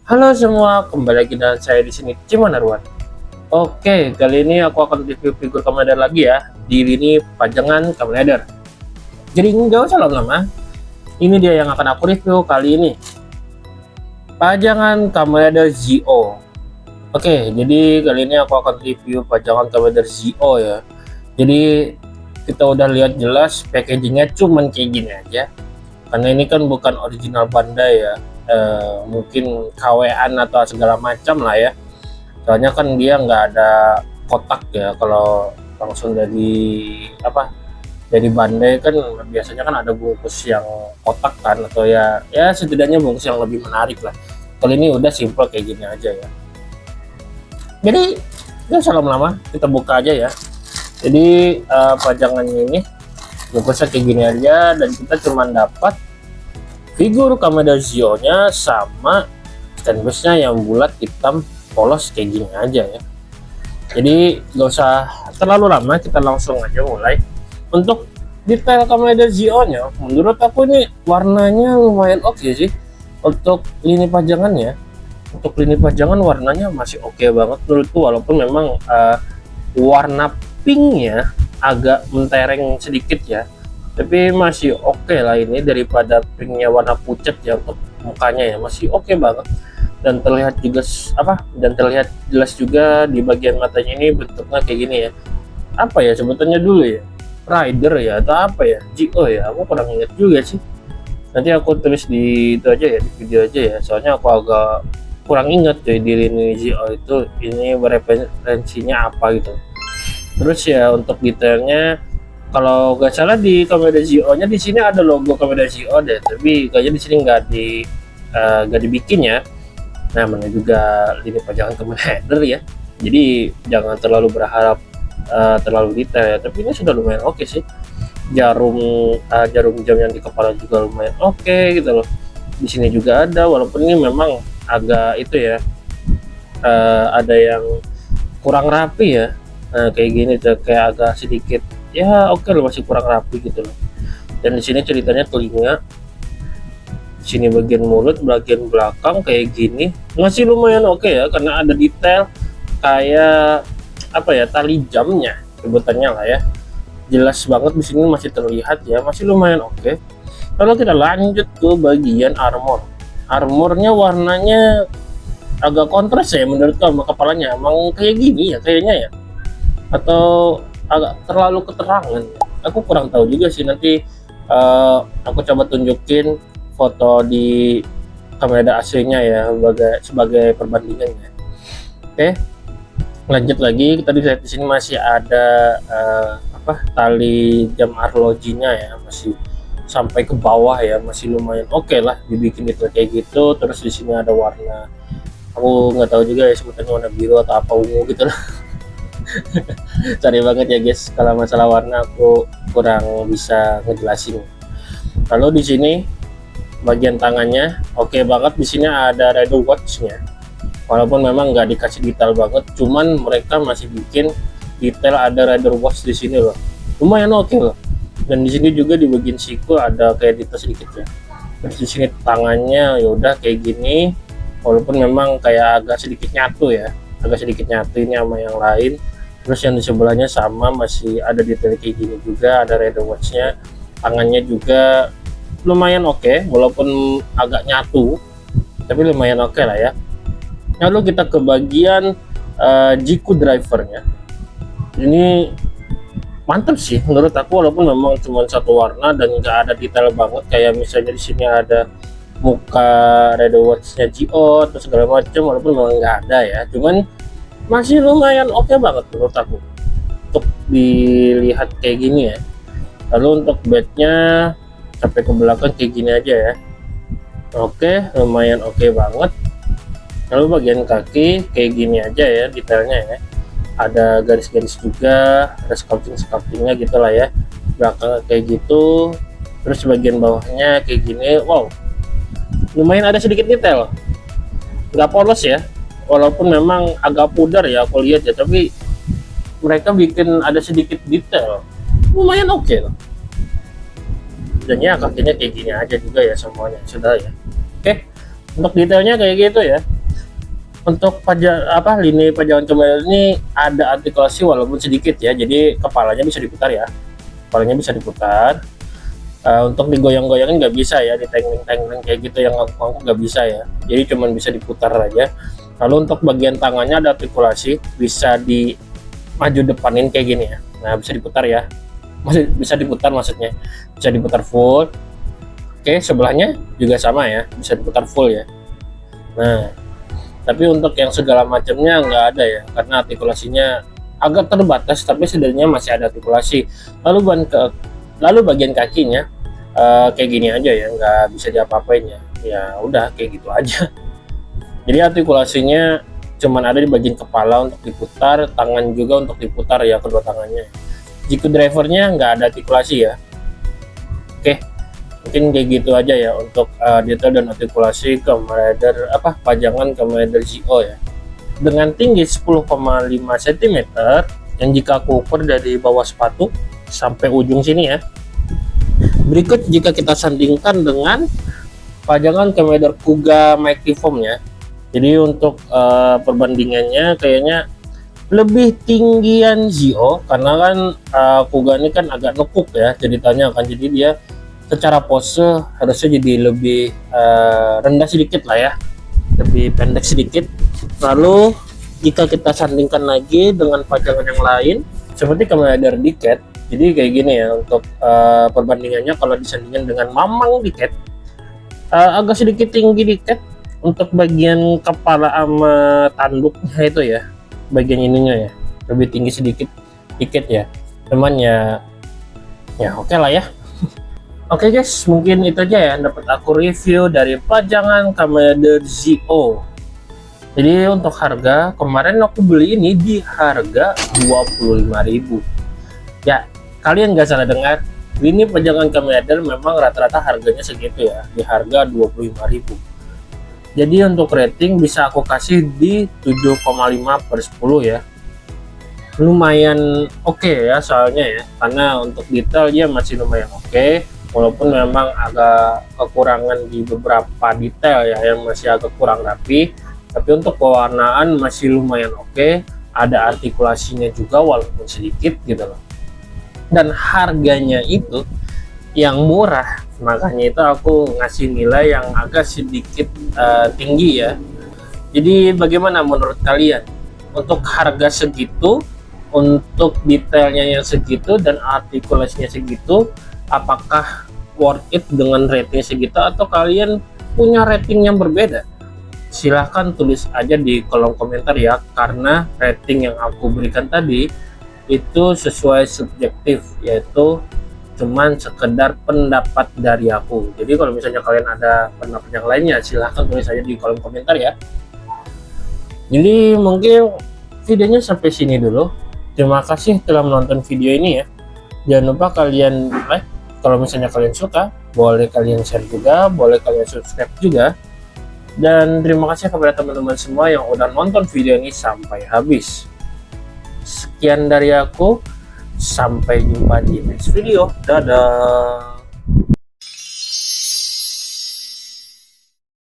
Halo semua, kembali lagi dengan saya di sini Cimanarwan. Oke, kali ini aku akan review figur Kamen Rider lagi ya di lini pajangan Kamen Rider. Jadi nggak usah lama-lama, ini dia yang akan aku review kali ini. Pajangan Kamen Rider Zi-O. Oke, jadi kali ini aku akan review pajangan Kamen Rider Zi-O ya. Jadi kita udah lihat jelas packagingnya cuman kayak gini aja. Karena ini kan bukan original Bandai ya. Mungkin KW-an atau segala macam lah ya, soalnya kan dia nggak ada kotak ya. Kalau langsung dari Bandai kan biasanya kan ada bungkus yang kotak kan, atau ya setidaknya bungkus yang lebih menarik lah. Kali ini udah simple kayak gini aja ya. Jadi nggak usah lama-lama, kita buka aja ya. Jadi pajangannya ini bungkusnya kayak gini aja, dan kita cuma dapat figur Kamen Rider Zi-O nya sama stand-base-nya yang bulat hitam polos kayak gini aja ya. Jadi nggak usah terlalu lama, kita langsung aja mulai. Untuk detail Kamen Rider Zi-O nya, menurut aku ini warnanya lumayan oke sih. Untuk lini pajangannya, warnanya masih oke banget menurutku, walaupun memang warna pinknya agak mentereng sedikit ya, tapi masih oke lah ini daripada pinknya warna pucat ya. Untuk mukanya ya masih oke banget, dan terlihat juga terlihat jelas juga di bagian matanya ini bentuknya kayak gini ya. Apa ya sebutannya dulu ya, Rider ya atau apa ya, Zi-O ya, aku kurang ingat juga sih. Nanti aku tulis di itu aja ya, di video aja ya, soalnya aku agak kurang ingat jadi di lini Zi-O itu ini referensinya apa gitu. Terus ya untuk detailnya, kalau nggak salah di Kamen Rider Zi-O nya di sini ada logo Kamen Rider Zi-O deh, tapi kayaknya di sini nggak dibikin ya. Nah, mana juga lini pajangan Kamen Rider ya, jadi jangan terlalu berharap terlalu detail ya. Tapi ini sudah lumayan oke sih. Jarum jam yang di kepala juga lumayan oke gitu loh. Di sini juga ada, walaupun ini memang agak itu ya, ada yang kurang rapi ya. Nah, kayak gini tuh kayak agak sedikit ya, oke loh, masih kurang rapi gitu loh. Dan di sini ceritanya telinga, sini bagian mulut, bagian belakang kayak gini masih lumayan oke ya, karena ada detail kayak apa ya, tali jamnya sebutannya lah ya, jelas banget di sini masih terlihat ya, masih lumayan oke. Kalau kita lanjut ke bagian armornya, warnanya agak kontras ya menurut kamu. Kepalanya emang kayak gini ya kayaknya ya, atau agak terlalu keterangan, aku kurang tahu juga sih. Nanti aku coba tunjukin foto di kamera aslinya ya sebagai perbandingannya. Oke, lanjut lagi. Kita lihat di sini masih ada tali jam arlojinya ya, masih sampai ke bawah ya, masih lumayan oke lah dibikin itu kayak gitu. Terus di sini ada warna, aku nggak tahu juga ya sebutannya, warna biru atau apa, ungu gitu lah. Cari banget ya guys, kalau masalah warna aku kurang bisa ngejelasin. Lalu di sini bagian tangannya oke banget. Di sini ada Rider Watch-nya, walaupun memang nggak dikasih detail banget, cuman mereka masih bikin detail ada Rider Watch di sini loh, lumayan oke loh. Dan di sini juga di bagian siku ada kayak detail sedikit ya. Terus di sini tangannya ya udah kayak gini, walaupun memang kayak agak sedikit nyatu ya, ini sama yang lain. Terus yang di sebelahnya sama, masih ada detail kayak gini juga, ada Rider Watch-nya. Tangannya juga lumayan oke, walaupun agak nyatu, tapi lumayan oke lah ya. Lalu kita ke bagian Jiku drivernya. Ini mantap sih menurut aku, walaupun memang cuma satu warna dan nggak ada detail banget. Kayak misalnya di sini ada muka Rider Watch-nya Zi-O atau segala macam, walaupun memang nggak ada ya, cuman masih lumayan oke banget menurut aku untuk dilihat kayak gini ya. Lalu untuk bednya sampai ke belakang kayak gini aja ya, oke, lumayan oke banget. Lalu bagian kaki kayak gini aja ya detailnya ya, ada garis-garis juga, ada sculptingnya gitu lah ya, belakang kayak gitu. Terus bagian bawahnya kayak gini, wow, lumayan ada sedikit detail, nggak polos ya, walaupun memang agak pudar ya aku lihat ya, tapi mereka bikin ada sedikit detail, lumayan oke loh. Dan ya kakinya kayak gini aja juga ya semuanya sudah ya. Oke, untuk detailnya kayak gitu ya. Untuk lini pajangan kemader ini ada artikulasi walaupun sedikit ya, jadi kepalanya bisa diputar ya, kepalanya bisa diputar. Untuk digoyang-goyangin nggak bisa ya, ditengling-tengling kayak gitu yang aku nggak bisa ya, jadi cuman bisa diputar aja. Lalu untuk bagian tangannya ada artikulasi, bisa di maju depanin kayak gini ya, nah bisa diputar ya, masih bisa diputar, maksudnya bisa diputar full. Oke, sebelahnya juga sama ya, bisa diputar full ya. Nah, tapi untuk yang segala macamnya nggak ada ya, karena artikulasinya agak terbatas, tapi setidaknya masih ada artikulasi. Lalu bagian kakinya kayak gini aja ya, nggak bisa diapa-apain ya, ya udah kayak gitu aja. Jadi artikulasinya cuman ada di bagian kepala untuk diputar, tangan juga untuk diputar ya, kedua tangannya. Jika drivernya nggak ada artikulasi ya. Oke, mungkin kayak gitu aja ya untuk detail dan artikulasi Kamen Rider pajangan Kamen Rider Zi-O ya, dengan tinggi 10,5 cm yang jika aku ukur dari bawah sepatu sampai ujung sini ya. Berikut jika kita sandingkan dengan pajangan Kamen Rider Kuga Mighty Form ya. Jadi untuk perbandingannya kayaknya lebih tinggian Zi-O, karena kan Kuga ini kan agak nekuk ya ceritanya kan, jadi dia secara pose harusnya jadi lebih rendah sedikit lah ya, lebih pendek sedikit. Lalu jika kita sandingkan lagi dengan pajangan yang lain seperti Kamen Rider Decade, jadi kayak gini ya untuk perbandingannya. Kalau disandingkan dengan Mamang Decade, agak sedikit tinggi Decade untuk bagian kepala sama tanduknya itu ya, bagian ininya ya lebih tinggi sedikit ya, cuman ya oke lah ya. Oke guys, mungkin itu aja ya dapat aku review dari pajangan Kamen Rider Zi-O. Jadi untuk harga, kemarin aku beli ini di harga 25.000 ya. Kalian nggak salah dengar, ini pajangan Kamen Rider memang rata-rata harganya segitu ya, di harga 25.000. Jadi untuk rating bisa aku kasih di 7,5/10 ya, lumayan oke ya, soalnya ya karena untuk detail dia masih lumayan oke, walaupun memang agak kekurangan di beberapa detail ya, yang masih agak kurang rapi, tapi untuk pewarnaan masih lumayan oke. Ada artikulasinya juga walaupun sedikit gitu loh, dan harganya itu yang murah, makanya itu aku ngasih nilai yang agak sedikit tinggi ya. Jadi bagaimana menurut kalian untuk harga segitu, untuk detailnya yang segitu dan artikulasinya segitu, apakah worth it dengan rating segitu, atau kalian punya rating yang berbeda? Silahkan tulis aja di kolom komentar ya, karena rating yang aku berikan tadi itu sesuai subjektif, yaitu cuman sekedar pendapat dari aku. Jadi kalau misalnya kalian ada pendapat yang lainnya, silahkan tulis aja di kolom komentar ya. Jadi mungkin videonya sampai sini dulu. Terima kasih telah menonton video ini ya. Jangan lupa kalian like, kalau misalnya kalian suka, boleh kalian share juga, boleh kalian subscribe juga. Dan terima kasih kepada teman-teman semua yang udah nonton video ini sampai habis. Sekian dari aku, sampai jumpa di next video. Dadah.